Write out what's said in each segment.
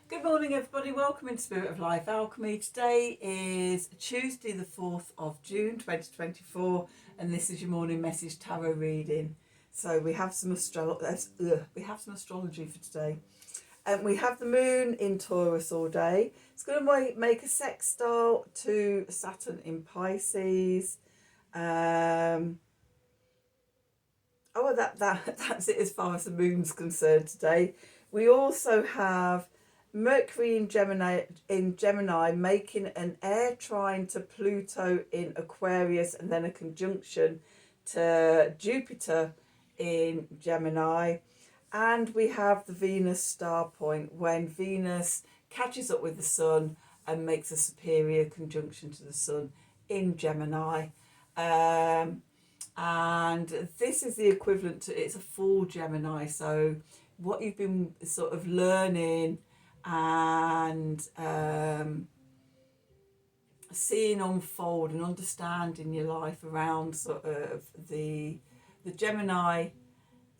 Good morning everybody, welcome in Spirit of Life Alchemy. Today is Tuesday the 4th of June 2024 and this is your morning message tarot reading. So we have some astrology for today. We have the moon in Taurus all day. It's going to make a sextile to Saturn in Pisces. That's it as far as the moon's concerned today. We also have Mercury in Gemini making an air trine to Pluto in Aquarius and then a conjunction to Jupiter in Gemini. And we have the Venus star point when Venus catches up with the Sun and makes a superior conjunction to the Sun in Gemini. And this is the equivalent to, it's a full Gemini. So what you've been sort of learning and seeing unfold and understanding your life around sort of the Gemini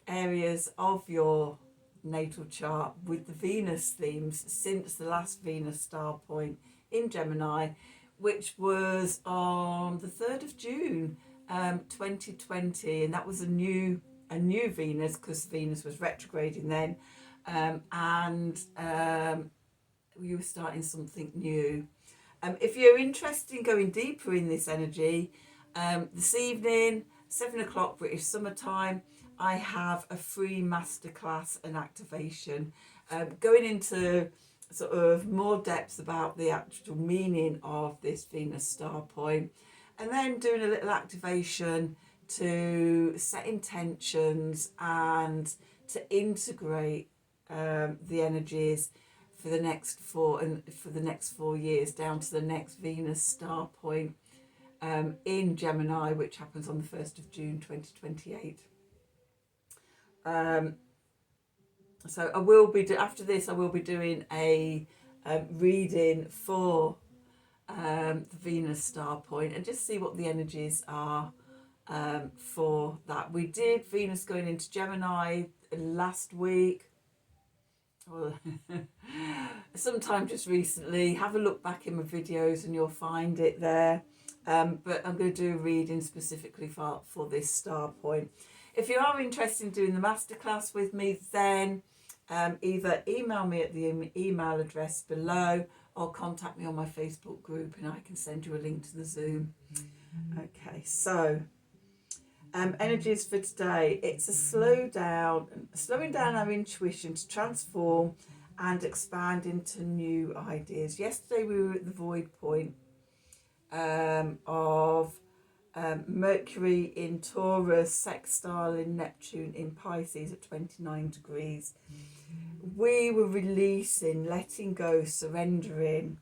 areas of your natal chart with the Venus themes since the last Venus star point in Gemini, which was on the 3rd of June 2020, and that was a new Venus because Venus was retrograding then. You were starting something new. If you're interested in going deeper in this energy, this evening, 7 o'clock British summertime, I have a free masterclass and activation going into sort of more depth about the actual meaning of this Venus star point, and then doing a little activation to set intentions and to integrate the energies for the next 4 years down to the next Venus star point in Gemini, which happens on the 1st of June 2028. So I will be after this I will be doing a reading for the Venus star point and just see what the energies are for that. We did Venus going into Gemini last week, sometime just recently. Have a look back in my videos and you'll find it there. But I'm going to do a reading specifically for this star point. If you are interested in doing the masterclass with me, then either email me at the email address below or contact me on my Facebook group and I can send you a link to the Zoom. Okay, so energies for today. It's a slowing down our intuition to transform and expand into new ideas. Yesterday we were at the void point of Mercury in Taurus, sextile in Neptune in Pisces at 29 degrees. We were releasing, letting go, surrendering.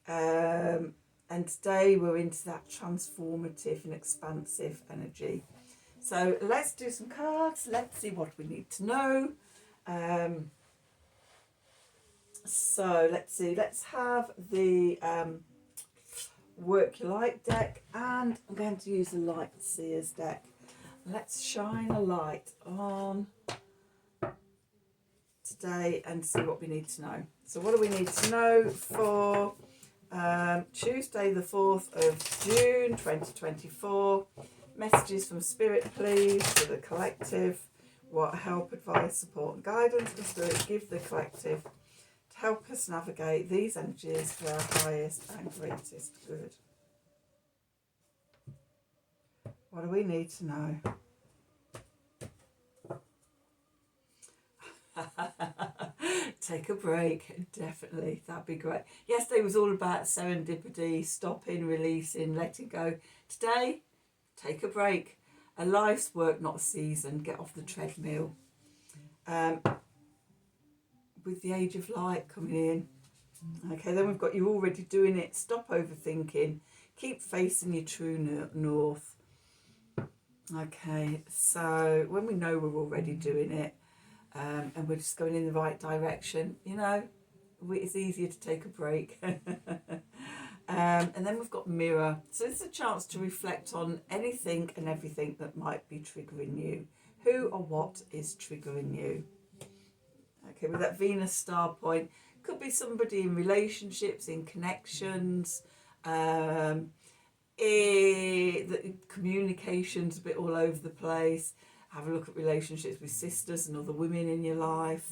And today we're into that transformative and expansive energy. So let's do some cards. Let's see what we need to know. So let's see. Let's have the Work Your Light deck, and I'm going to use the Light Seers deck. Let's shine a light on today and see what we need to know. So what do we need to know for Tuesday the 4th of June 2024? Messages from Spirit, please, for the collective. What help, advice, support and guidance does Spirit give the collective to help us navigate these energies for our highest and greatest good? What do we need to know? Take a break, definitely, that'd be great. Yesterday was all about serendipity, stopping, releasing, letting go. Today, take a break. A life's work, not a season. Get off the treadmill. With the age of light coming in. Okay, then we've got you already doing it. Stop overthinking. Keep facing your true north. Okay, so when we know we're already doing it, and we're just going in the right direction, you know, it's easier to take a break. And then we've got mirror. So it's a chance to reflect on anything and everything that might be triggering you. Who or what is triggering you? Okay, with that Venus star point, Could be somebody in relationships, in connections, the communication's a bit all over the place. Have a look at relationships with sisters and other women in your life.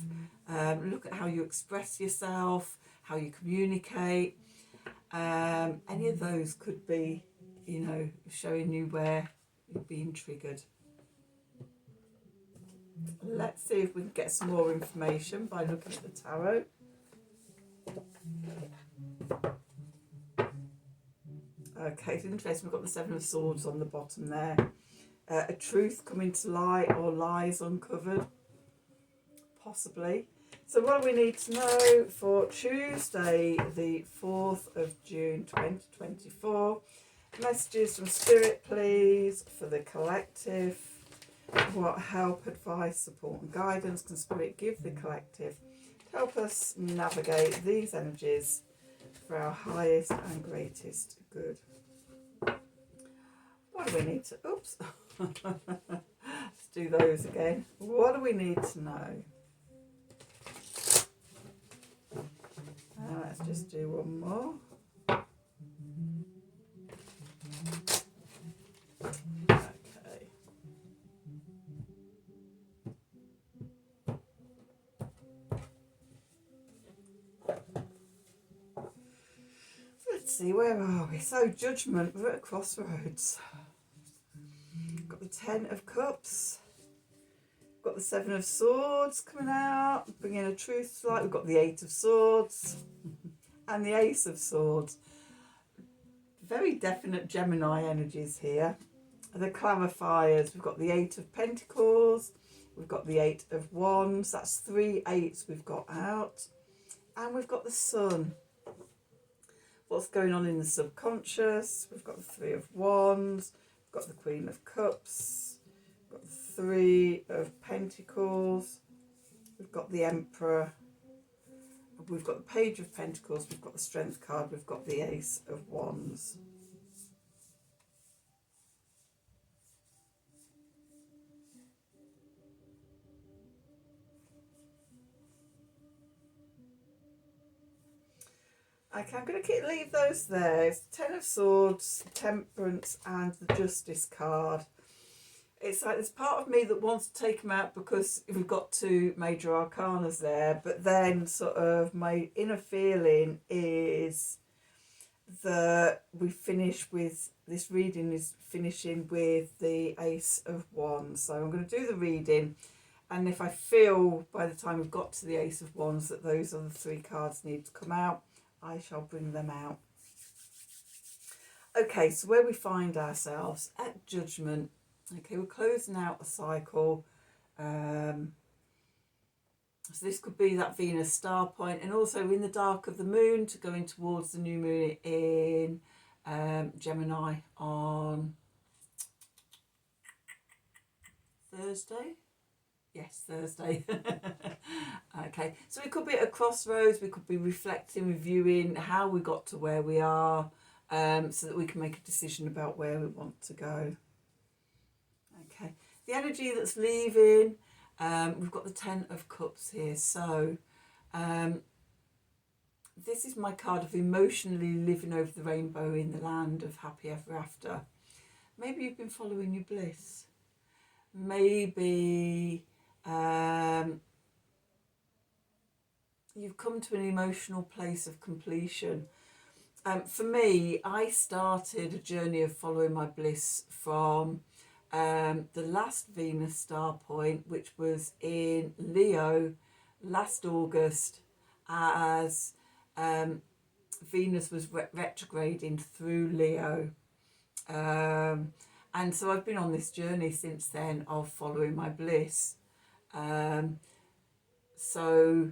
Look at how you express yourself, how you communicate. Any of those could be, you know, showing you where you're being triggered. Let's see if we can get some more information by looking at the tarot. Okay, it's interesting. We've got the Seven of Swords on the bottom there. A truth coming to light or lies uncovered, possibly. So what do we need to know for Tuesday, the 4th of June 2024? Messages from Spirit, please, for the collective. What help, advice, support and guidance can Spirit give the collective to help us navigate these energies for our highest and greatest good? What do we need to... Oops. Let's do those again. What do we need to know? Let's just do one more. Okay. Let's see, where are we? So, Judgment, we're at a crossroads. Got the Ten of Cups. Got the Seven of Swords coming out, bringing a truth to light. We've got the Eight of Swords and the Ace of Swords. Very definite Gemini energies here. The clarifiers, we've got the Eight of Pentacles, we've got the Eight of Wands. That's 3 eights we've got out. And we've got the Sun. What's going on in the subconscious? We've got the Three of Wands, we've got the Queen of Cups, we've got the Three of Pentacles, we've got the Emperor, we've got the Page of Pentacles, we've got the Strength card, we've got the Ace of Wands. Okay, I'm going to leave those there. It's Ten of Swords, Temperance and the Justice card. It's like there's part of me that wants to take them out because we've got 2 major arcanas there, but then sort of my inner feeling is that we finish with, this reading is finishing with the Ace of Wands. So I'm going to do the reading, and if I feel by the time we've got to the Ace of Wands that those other 3 cards need to come out, I shall bring them out. Okay, so where we find ourselves at Judgment. Okay, we're closing out a cycle. So this could be that Venus star point, and also in the dark of the moon to going towards the new moon in Gemini on Thursday. Yes, Thursday. Okay, so we could be at a crossroads. We could be reflecting, reviewing how we got to where we are, so that we can make a decision about where we want to go. Okay, the energy that's leaving, we've got the Ten of Cups here. So this is my card of emotionally living over the rainbow in the land of happy ever after. Maybe you've been following your bliss. Maybe you've come to an emotional place of completion. For me, I started a journey of following my bliss from the last Venus star point, which was in Leo last August, as Venus was retrograding through Leo. And so I've been on this journey since then of following my bliss. So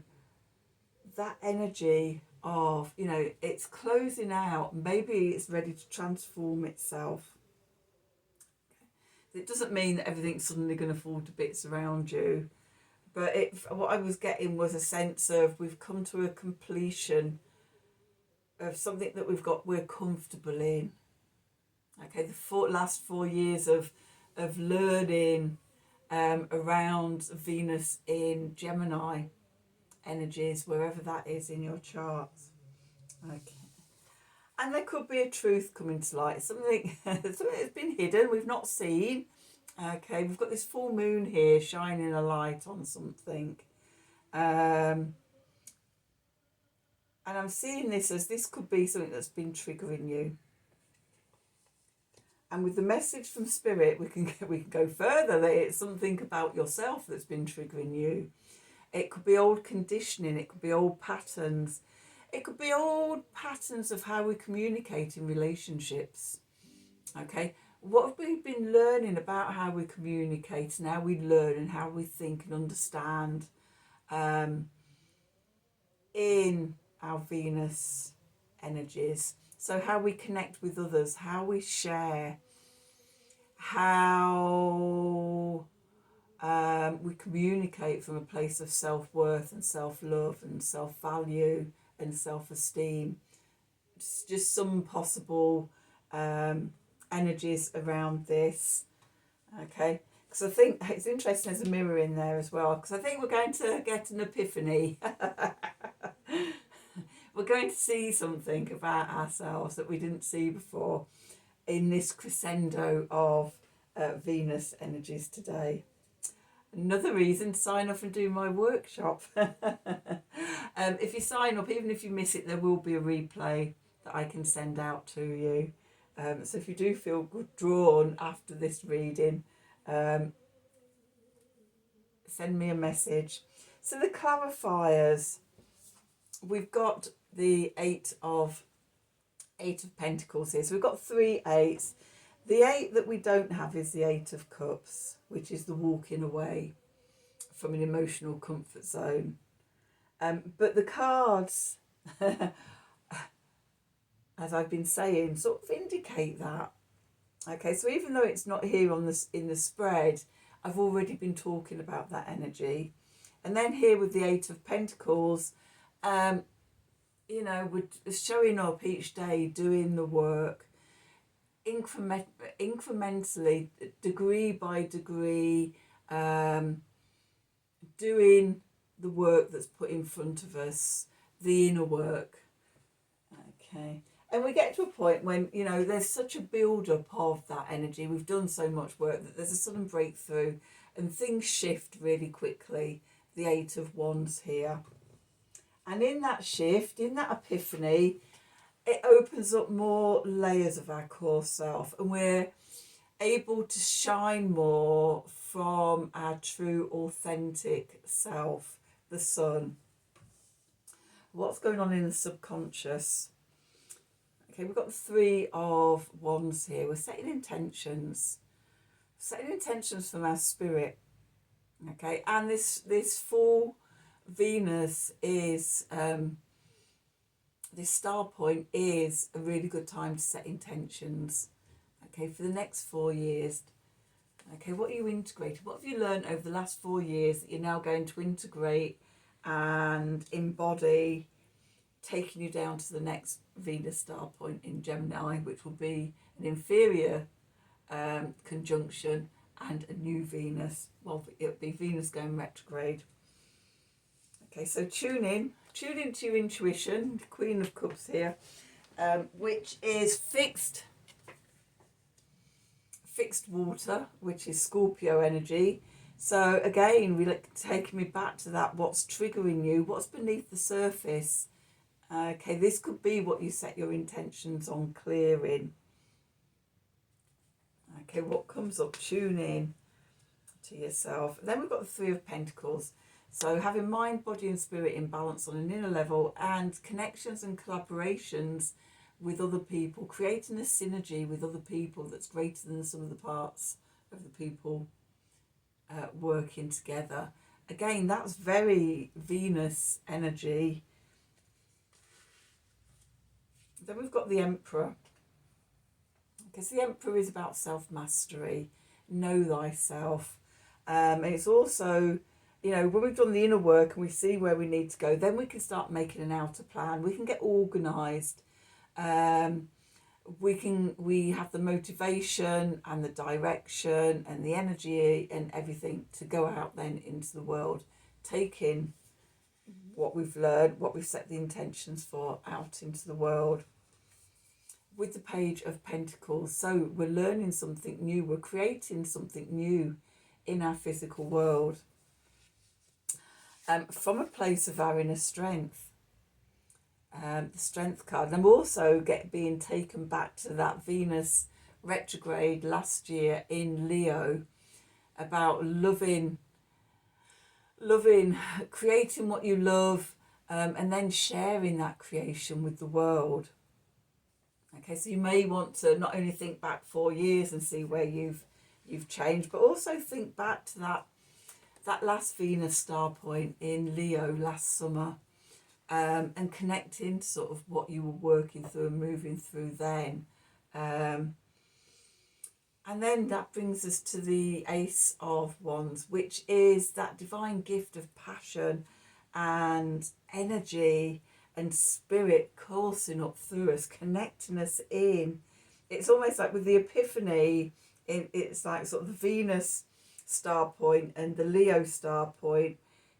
that energy of, you know, it's closing out, maybe it's ready to transform itself. It doesn't mean that everything's suddenly going to fall to bits around you, but what I was getting was a sense of we've come to a completion of something that we're comfortable in. Okay, the last 4 years of learning around Venus in Gemini energies, wherever that is in your charts. Okay. And there could be a truth coming to light, something that's been hidden, we've not seen. Okay, we've got this full moon here shining a light on something. And I'm seeing this as this could be something that's been triggering you. And with the message from Spirit, we can go further, that it's something about yourself that's been triggering you. It could be old conditioning, it could be old patterns. It could be old patterns of how we communicate in relationships. Okay, what have we been learning about how we communicate and how we learn and how we think and understand in our Venus energies? So how we connect with others, how we share, how we communicate from a place of self-worth and self-love and self-value and self-esteem. Just some possible energies around this. Okay, because I think it's interesting, there's a mirror in there as well, because I think we're going to get an epiphany. We're going to see something about ourselves that we didn't see before in this crescendo of Venus energies today. Another reason to sign up and do my workshop. If you sign up, even if you miss it, there will be a replay that I can send out to you. So if you do feel drawn after this reading, send me a message. So the clarifiers, we've got the Eight of Pentacles here. So we've got 3 8s. The 8 that we don't have is the 8 of Cups, which is the walking away from an emotional comfort zone. But the cards, as I've been saying, sort of indicate that. Okay, so even though it's not here on this in the spread, I've already been talking about that energy. And then here with the 8 of Pentacles, you know, we're showing up each day, doing the work, incrementally, degree by degree, doing the work that's put in front of us, the inner work. Okay, and we get to a point when, you know, there's such a build-up of that energy, we've done so much work, that there's a sudden breakthrough and things shift really quickly. The 8 of Wands here, and in that shift, in that epiphany, it opens up more layers of our core self, and we're able to shine more from our true authentic self, the sun. What's going on in the subconscious? Okay, we've got the 3 of Wands here. We're setting intentions from our spirit. Okay, and this full Venus is this star point is a really good time to set intentions. Okay, for the next 4 years. Okay, what are you integrating? What have you learned over the last 4 years that you're now going to integrate and embody, taking you down to the next Venus star point in Gemini, which will be an inferior conjunction and a new Venus. Well, it'll be Venus going retrograde. Okay, so tune into your intuition, the Queen of Cups here, which is fixed water, which is Scorpio energy. So again, taking me back to that, what's triggering you, what's beneath the surface. Okay, this could be what you set your intentions on clearing. Okay, what comes up, tune in to yourself. And then we've got the 3 of Pentacles. So having mind, body and spirit in balance on an inner level, and connections and collaborations with other people, creating a synergy with other people that's greater than the sum of the parts of the people working together. Again, that's very Venus energy. Then we've got the Emperor, because the Emperor is about self-mastery, know thyself. And it's also, you know, when we've done the inner work and we see where we need to go, then we can start making an outer plan. We can get organised. We have the motivation and the direction and the energy and everything to go out then into the world, taking what we've learned, what we've set the intentions for out into the world. With the Page of Pentacles, so we're learning something new, we're creating something new in our physical world, from a place of our inner strength. The Strength card. And I'm also being taken back to that Venus retrograde last year in Leo, about loving, creating what you love, and then sharing that creation with the world. Okay, so you may want to not only think back 4 years and see where you've changed, but also think back to that last Venus star point in Leo last summer, and connecting to sort of what you were working through and moving through then. And then that brings us to the Ace of Wands, which is that divine gift of passion and energy and spirit coursing up through us, connecting us in. It's almost like with the Epiphany, it's like sort of the Venus star point and the Leo star point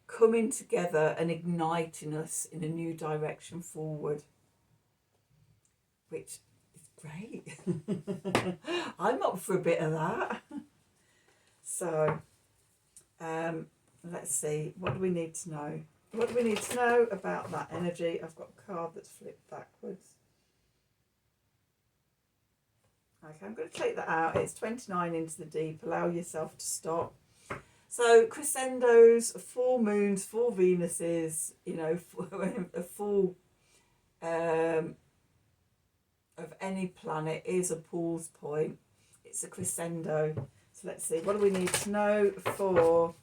coming together and igniting us in a new direction forward, which is great. I'm up for a bit of that. So let's see, what do we need to know? What do we need to know about that energy? I've got a card that's flipped backwards. Okay, I'm going to take that out. It's 29 into the deep. Allow yourself to stop. So crescendos, full moons, full Venuses, you know, a full of any planet is a pause point. It's a crescendo. So let's see, what do we need to know for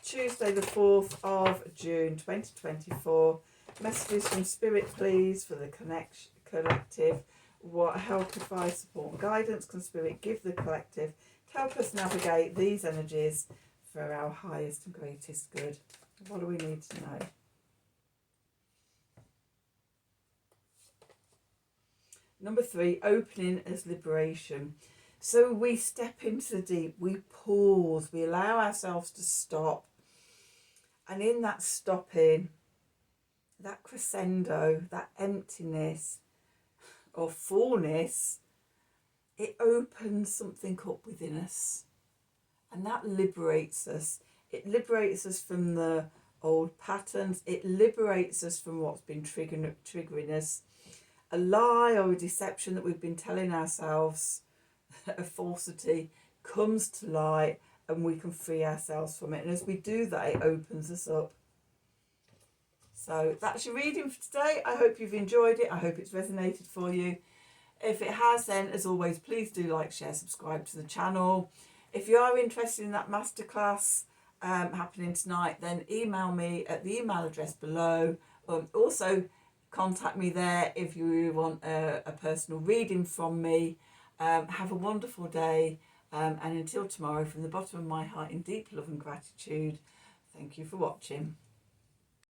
Tuesday the 4th of June 2024. Messages from Spirit, please, for the collective. What help, advice, support and guidance can Spirit give the collective to help us navigate these energies for our highest and greatest good? What do we need to know? Number 3, opening as liberation. So we step into the deep, we pause, we allow ourselves to stop. And in that stopping, that crescendo, that emptiness or fullness, it opens something up within us. And that liberates us. It liberates us from the old patterns. It liberates us from what's been triggering us. A lie or a deception that we've been telling ourselves, a falsity, comes to light and we can free ourselves from it. And as we do that, it opens us up. So that's your reading for today. I hope you've enjoyed it. I hope it's resonated for you. If it has, then as always, please do like, share, subscribe to the channel. If you are interested in that masterclass happening tonight, then email me at the email address below. Also, contact me there if you want a personal reading from me. Have a wonderful day. And until tomorrow, from the bottom of my heart, in deep love and gratitude, thank you for watching.